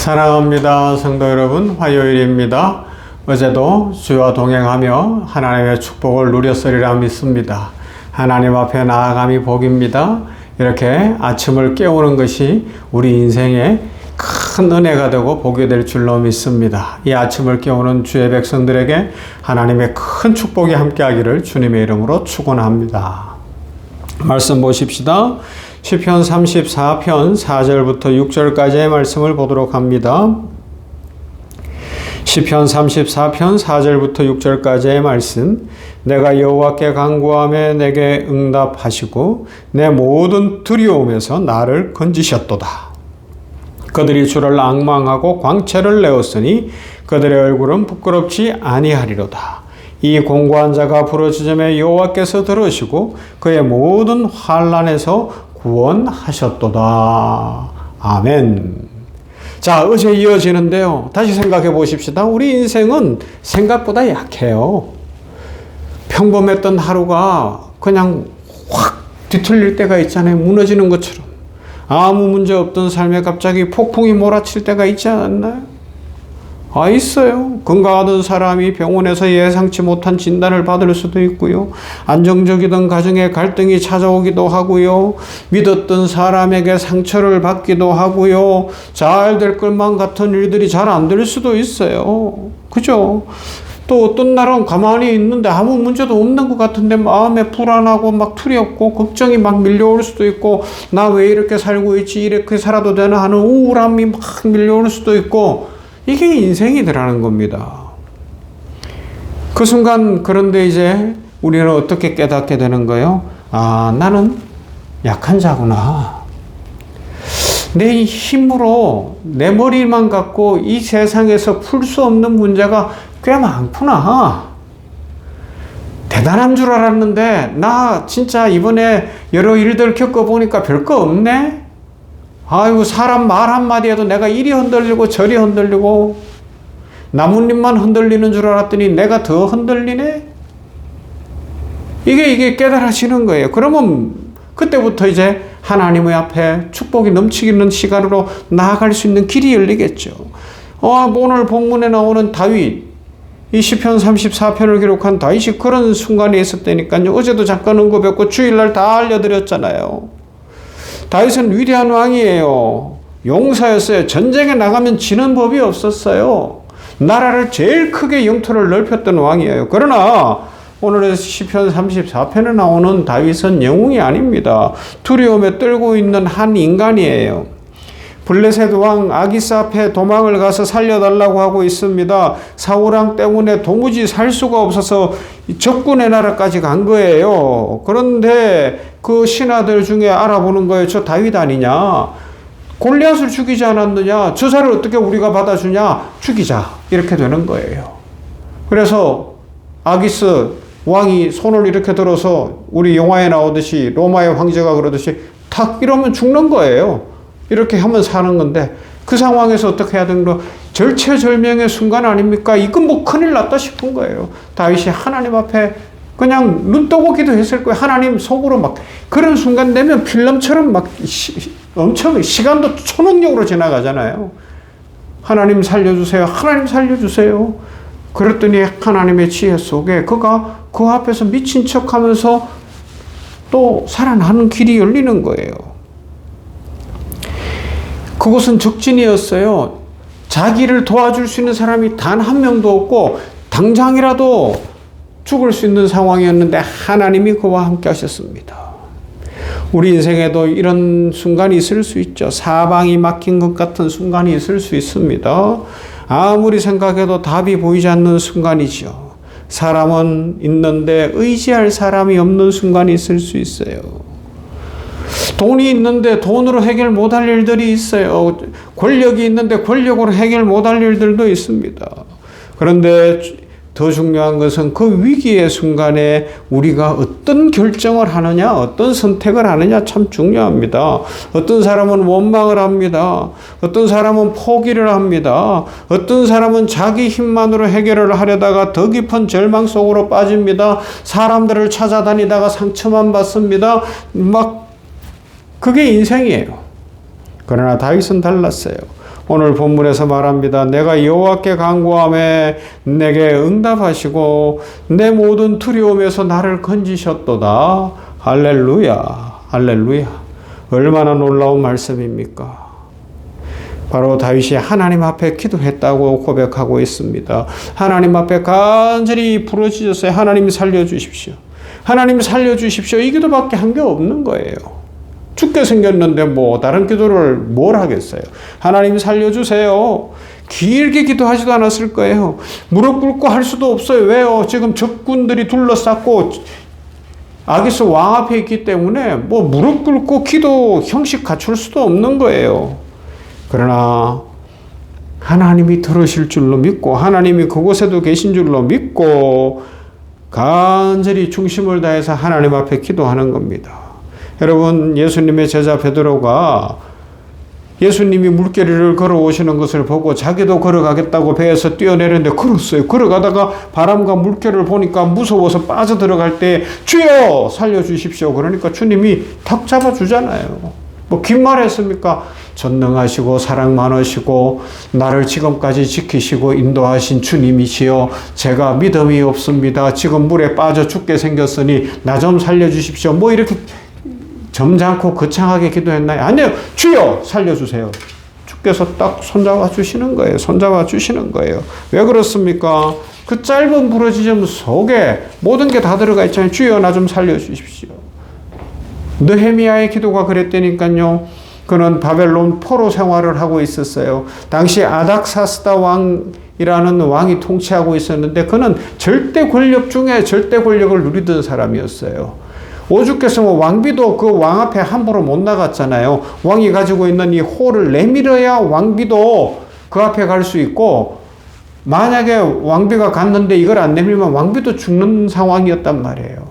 사랑합니다. 성도 여러분, 화요일입니다. 어제도 주와 동행하며 하나님의 축복을 누렸으리라 믿습니다. 하나님 앞에 나아감이 복입니다. 이렇게 아침을 깨우는 것이 우리 인생에 큰 은혜가 되고 복이 될 줄로 믿습니다. 이 아침을 깨우는 주의 백성들에게 하나님의 큰 축복이 함께하기를 주님의 이름으로 축원합니다. 말씀 보십시다. 시편 34편 4절부터 6절까지의 말씀을 보도록 합니다. 시편 34편 4절부터 6절까지의 말씀. 내가 여호와께 간구하며 내게 응답하시고 내 모든 두려움에서 나를 건지셨도다. 그들이 주를 앙망하고 광채를 내었으니 그들의 얼굴은 부끄럽지 아니하리로다. 이 공고한 자가 부르짖음에 여호와께서 들으시고 그의 모든 환난에서 구원하셨도다. 아멘. 자, 어제 이어지는데요. 다시 생각해 보십시다. 우리 인생은 생각보다 약해요. 평범했던 하루가 그냥 확 뒤틀릴 때가 있잖아요. 무너지는 것처럼. 아무 문제 없던 삶에 갑자기 폭풍이 몰아칠 때가 있지 않았나요? 있어요. 건강하던 사람이 병원에서 예상치 못한 진단을 받을 수도 있고요. 안정적이던 가정에 갈등이 찾아오기도 하고요. 믿었던 사람에게 상처를 받기도 하고요. 잘 될 것만 같은 일들이 잘 안 될 수도 있어요. 그죠? 또 어떤 날은 가만히 있는데 아무 문제도 없는 것 같은데 마음에 불안하고 막 두렵고 걱정이 막 밀려올 수도 있고, 나 왜 이렇게 살고 있지, 이렇게 살아도 되나 하는 우울함이 막 밀려올 수도 있고, 이게 인생이더라는 겁니다. 그 순간, 그런데 이제 우리는 어떻게 깨닫게 되는 거예요? 나는 약한 자구나. 내 힘으로 내 머리만 갖고 이 세상에서 풀 수 없는 문제가 꽤 많구나. 대단한 줄 알았는데 나 진짜 이번에 여러 일들 겪어보니까 별거 없네. 아이고, 사람 말 한마디 해도 내가 이리 흔들리고 저리 흔들리고, 나뭇잎만 흔들리는 줄 알았더니 내가 더 흔들리네? 이게 깨달아지는 거예요. 그러면 그때부터 이제 하나님의 앞에 축복이 넘치는 시간으로 나아갈 수 있는 길이 열리겠죠. 오늘 본문에 나오는 다윗, 이 시편 34편을 기록한 다윗이 그런 순간이 있었다니까요. 어제도 잠깐 언급했고 주일날 다 알려드렸잖아요. 다윗은 위대한 왕이에요. 용사였어요. 전쟁에 나가면 지는 법이 없었어요. 나라를 제일 크게 영토를 넓혔던 왕이에요. 그러나 오늘의 시편 34편에 나오는 다윗은 영웅이 아닙니다. 두려움에 떨고 있는 한 인간이에요. 블레셋 왕 아기스 앞에 도망을 가서 살려달라고 하고 있습니다. 사울왕 때문에 도무지 살 수가 없어서 적군의 나라까지 간 거예요. 그런데 그 신하들 중에 알아보는 거예요. 저 다윗 아니냐? 골리앗을 죽이지 않았느냐? 저사를 어떻게 우리가 받아주냐? 죽이자. 이렇게 되는 거예요. 그래서 아기스 왕이 손을 이렇게 들어서 우리 영화에 나오듯이 로마의 황제가 그러듯이 탁 이러면 죽는 거예요. 이렇게 하면 사는 건데, 그 상황에서 어떻게 해야 되는 거? 절체절명의 순간 아닙니까? 이건 뭐 큰일 났다 싶은 거예요. 다윗이 하나님 앞에 그냥 눈 뜨고 기도했을 거예요. 하나님 속으로 막 그런 순간 되면 필름처럼 막 엄청 시간도 초능력으로 지나가잖아요. 하나님 살려주세요. 하나님 살려주세요. 그랬더니 하나님의 지혜 속에 그가 그 앞에서 미친 척하면서 또 살아나는 길이 열리는 거예요. 그곳은 적진이었어요. 자기를 도와줄 수 있는 사람이 단 한 명도 없고 당장이라도 죽을 수 있는 상황이었는데 하나님이 그와 함께 하셨습니다. 우리 인생에도 이런 순간이 있을 수 있죠. 사방이 막힌 것 같은 순간이 있을 수 있습니다. 아무리 생각해도 답이 보이지 않는 순간이죠. 사람은 있는데 의지할 사람이 없는 순간이 있을 수 있어요. 돈이 있는데 돈으로 해결 못할 일들이 있어요. 권력이 있는데 권력으로 해결 못할 일들도 있습니다. 그런데 더 중요한 것은 그 위기의 순간에 우리가 어떤 결정을 하느냐, 어떤 선택을 하느냐 참 중요합니다. 어떤 사람은 원망을 합니다. 어떤 사람은 포기를 합니다. 어떤 사람은 자기 힘만으로 해결을 하려다가 더 깊은 절망 속으로 빠집니다. 사람들을 찾아다니다가 상처만 받습니다. 그게 인생이에요. 그러나 다윗은 달랐어요. 오늘 본문에서 말합니다. 내가 여호와께 간구하매 내게 응답하시고 내 모든 두려움에서 나를 건지셨도다. 할렐루야, 할렐루야. 얼마나 놀라운 말씀입니까? 바로 다윗이 하나님 앞에 기도했다고 고백하고 있습니다. 하나님 앞에 간절히 부르짖었어요. 하나님 살려주십시오. 하나님 살려주십시오. 이 기도밖에 한 게 없는 거예요. 죽게 생겼는데 뭐 다른 기도를 뭘 하겠어요. 하나님 살려주세요. 길게 기도하지도 않았을 거예요. 무릎 꿇고 할 수도 없어요. 왜요? 지금 적군들이 둘러쌌고 아기스 왕 앞에 있기 때문에 뭐 무릎 꿇고 기도 형식 갖출 수도 없는 거예요. 그러나 하나님이 들으실 줄로 믿고 하나님이 그곳에도 계신 줄로 믿고 간절히 중심을 다해서 하나님 앞에 기도하는 겁니다. 여러분, 예수님의 제자 베드로가 예수님이 물결을 걸어오시는 것을 보고 자기도 걸어가겠다고 배에서 뛰어내렸는데 걸었어요. 걸어가다가 바람과 물결을 보니까 무서워서 빠져들어갈 때 주여 살려주십시오. 그러니까 주님이 탁 잡아주잖아요. 뭐 긴 말 했습니까? 전능하시고 사랑 많으시고 나를 지금까지 지키시고 인도하신 주님이시여, 제가 믿음이 없습니다. 지금 물에 빠져 죽게 생겼으니 나 좀 살려주십시오. 뭐 이렇게 점잖고 거창하게 기도했나요? 아니요. 주여 살려주세요. 주께서 딱 손잡아 주시는 거예요. 손잡아 주시는 거예요. 왜 그렇습니까? 그 짧은 부르짖음 속에 모든 게 다 들어가 있잖아요. 주여 나 좀 살려주십시오. 느헤미야의 기도가 그랬다니까요. 그는 바벨론 포로 생활을 하고 있었어요. 당시 아닥사스다 왕이라는 왕이 통치하고 있었는데 그는 절대 권력 중에 절대 권력을 누리던 사람이었어요. 오죽했으면 왕비도 그 왕 앞에 함부로 못 나갔잖아요. 왕이 가지고 있는 이 호를 내밀어야 왕비도 그 앞에 갈 수 있고, 만약에 왕비가 갔는데 이걸 안 내밀면 왕비도 죽는 상황이었단 말이에요.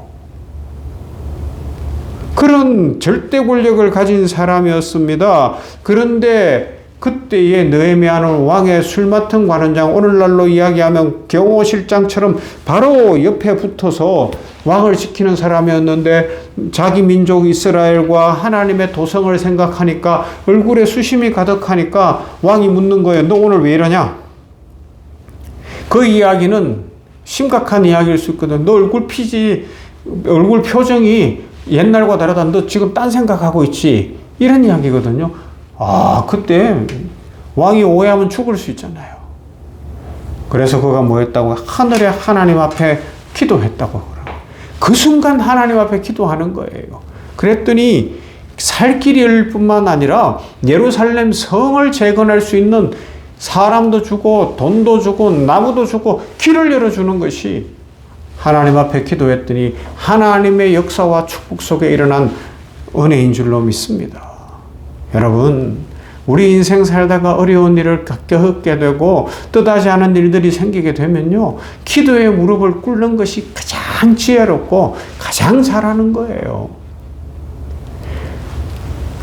그런 절대 권력을 가진 사람이었습니다. 그런데 그때의 느헤미야는 왕의 술 맡은 관원장, 오늘날로 이야기하면 경호실장처럼 바로 옆에 붙어서 왕을 지키는 사람이었는데 자기 민족 이스라엘과 하나님의 도성을 생각하니까 얼굴에 수심이 가득하니까 왕이 묻는 거예요. 너 오늘 왜 이러냐? 그 이야기는 심각한 이야기일 수 있거든. 너 얼굴 표정이 옛날과 다르다. 너 지금 딴 생각하고 있지? 이런 이야기거든요. 아, 그때 왕이 오해하면 죽을 수 있잖아요. 그래서 그가 뭐 했다고? 하늘의 하나님 앞에 기도했다고. 그 순간 하나님 앞에 기도하는 거예요. 그랬더니 살 길이 잃을 뿐만 아니라 예루살렘 성을 재건할 수 있는 사람도 주고 돈도 주고 나무도 주고 길을 열어주는 것이 하나님 앞에 기도했더니 하나님의 역사와 축복 속에 일어난 은혜인 줄로 믿습니다. 여러분, 우리 인생 살다가 어려운 일을 겪게 되고 뜻하지 않은 일들이 생기게 되면요, 기도에 무릎을 꿇는 것이 가장 지혜롭고 가장 잘하는 거예요.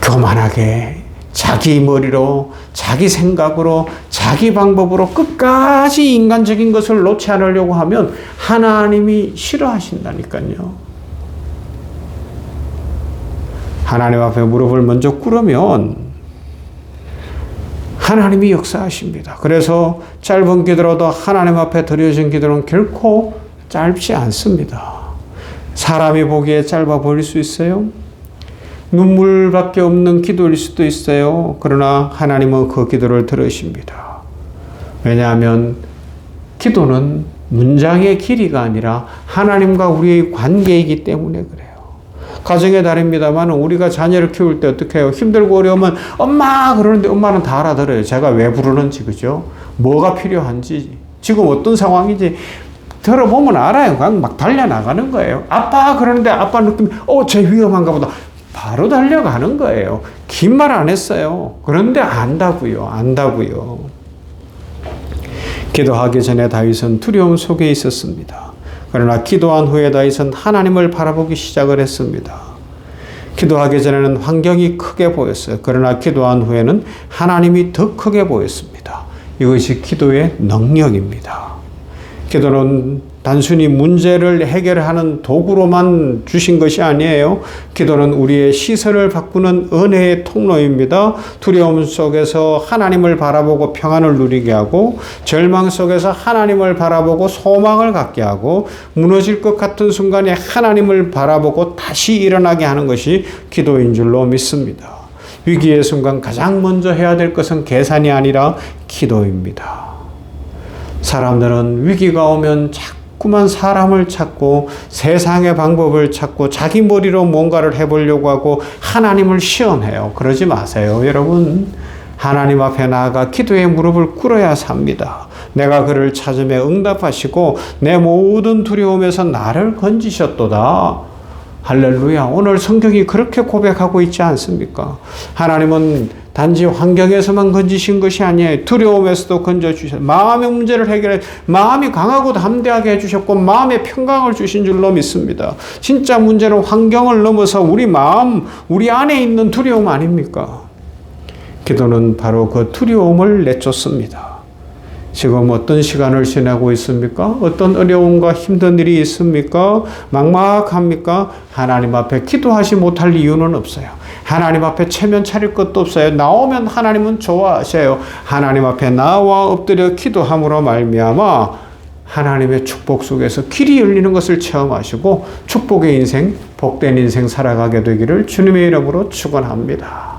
교만하게 자기 머리로, 자기 생각으로, 자기 방법으로 끝까지 인간적인 것을 놓지 않으려고 하면 하나님이 싫어하신다니까요. 하나님 앞에 무릎을 먼저 꿇으면 하나님이 역사하십니다. 그래서 짧은 기도라도 하나님 앞에 드려진 기도는 결코 짧지 않습니다. 사람이 보기에 짧아 보일 수 있어요. 눈물밖에 없는 기도일 수도 있어요. 그러나 하나님은 그 기도를 들으십니다. 왜냐하면 기도는 문장의 길이가 아니라 하나님과 우리의 관계이기 때문에 그래요. 가정의 달입니다만 우리가 자녀를 키울 때 어떻게 해요? 힘들고 어려우면 엄마 그러는데 엄마는 다 알아들어요. 제가 왜 부르는지, 그죠? 뭐가 필요한지, 지금 어떤 상황인지 들어보면 알아요. 그냥 막 달려나가는 거예요. 아빠 그러는데 아빠 느낌이 쟤 위험한가 보다. 바로 달려가는 거예요. 긴 말 안 했어요. 그런데 안다고요. 기도하기 전에 다윗은 두려움 속에 있었습니다. 그러나 기도한 후에 다윗은 하나님을 바라보기 시작을 했습니다. 기도하기 전에는 환경이 크게 보였어요. 그러나 기도한 후에는 하나님이 더 크게 보였습니다. 이것이 기도의 능력입니다. 기도는 단순히 문제를 해결하는 도구로만 주신 것이 아니에요. 기도는 우리의 시선을 바꾸는 은혜의 통로입니다. 두려움 속에서 하나님을 바라보고 평안을 누리게 하고, 절망 속에서 하나님을 바라보고 소망을 갖게 하고, 무너질 것 같은 순간에 하나님을 바라보고 다시 일어나게 하는 것이 기도인 줄로 믿습니다. 위기의 순간 가장 먼저 해야 될 것은 계산이 아니라 기도입니다. 사람들은 위기가 오면 자꾸만 사람을 찾고 세상의 방법을 찾고 자기 머리로 뭔가를 해보려고 하고 하나님을 시험해요. 그러지 마세요, 여러분. 하나님 앞에 나아가 기도의 무릎을 꿇어야 삽니다. 내가 그를 찾으며 응답하시고 내 모든 두려움에서 나를 건지셨도다. 할렐루야. 오늘 성경이 그렇게 고백하고 있지 않습니까? 하나님은 단지 환경에서만 건지신 것이 아니에요. 두려움에서도 건져주셨어요. 마음의 문제를 해결해, 마음이 강하고 담대하게 해주셨고 마음의 평강을 주신 줄로 믿습니다. 진짜 문제는 환경을 넘어서 우리 마음, 우리 안에 있는 두려움 아닙니까? 기도는 바로 그 두려움을 내쫓습니다. 지금 어떤 시간을 지나고 있습니까? 어떤 어려움과 힘든 일이 있습니까? 막막합니까? 하나님 앞에 기도하지 못할 이유는 없어요. 하나님 앞에 체면 차릴 것도 없어요. 나오면 하나님은 좋아하셔요. 하나님 앞에 나와 엎드려 기도함으로 말미암아 하나님의 축복 속에서 길이 열리는 것을 체험하시고 축복의 인생, 복된 인생 살아가게 되기를 주님의 이름으로 축원합니다.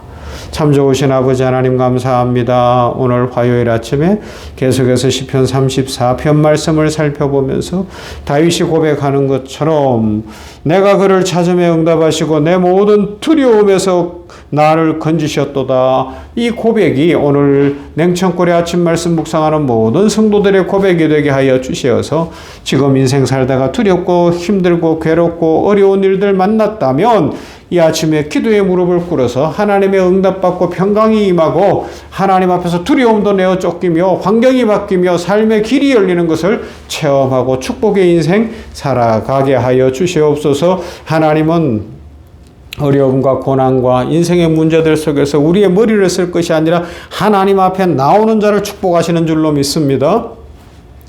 참 좋으신 아버지 하나님 감사합니다. 오늘 화요일 아침에 계속해서 시편 34편 말씀을 살펴보면서 다윗이 고백하는 것처럼 내가 그를 찾으며 응답하시고 내 모든 두려움에서 나를 건지셨도다. 이 고백이 오늘 냉천골의 아침 말씀 묵상하는 모든 성도들의 고백이 되게 하여 주시어서 지금 인생 살다가 두렵고 힘들고 괴롭고 어려운 일들 만났다면 이 아침에 기도의 무릎을 꿇어서 하나님의 응답받고 평강이 임하고 하나님 앞에서 두려움도 내어 쫓기며 환경이 바뀌며 삶의 길이 열리는 것을 체험하고 축복의 인생 살아가게 하여 주시옵소서. 하나님은 어려움과 고난과 인생의 문제들 속에서 우리의 머리를 쓸 것이 아니라 하나님 앞에 나오는 자를 축복하시는 줄로 믿습니다.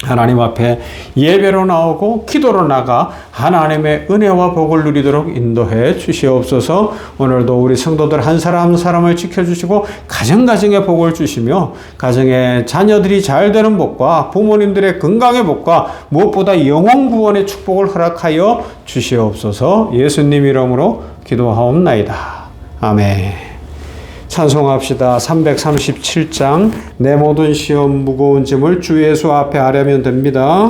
하나님 앞에 예배로 나오고 기도로 나가 하나님의 은혜와 복을 누리도록 인도해 주시옵소서. 오늘도 우리 성도들 한 사람 한 사람을 지켜주시고 가정가정의 복을 주시며 가정의 자녀들이 잘 되는 복과 부모님들의 건강의 복과 무엇보다 영혼 구원의 축복을 허락하여 주시옵소서. 예수님 이름으로 기도하옵나이다. 아멘. 찬송합시다. 337장 내 모든 시험 무거운 짐을 주 예수 앞에 아뢰면 됩니다.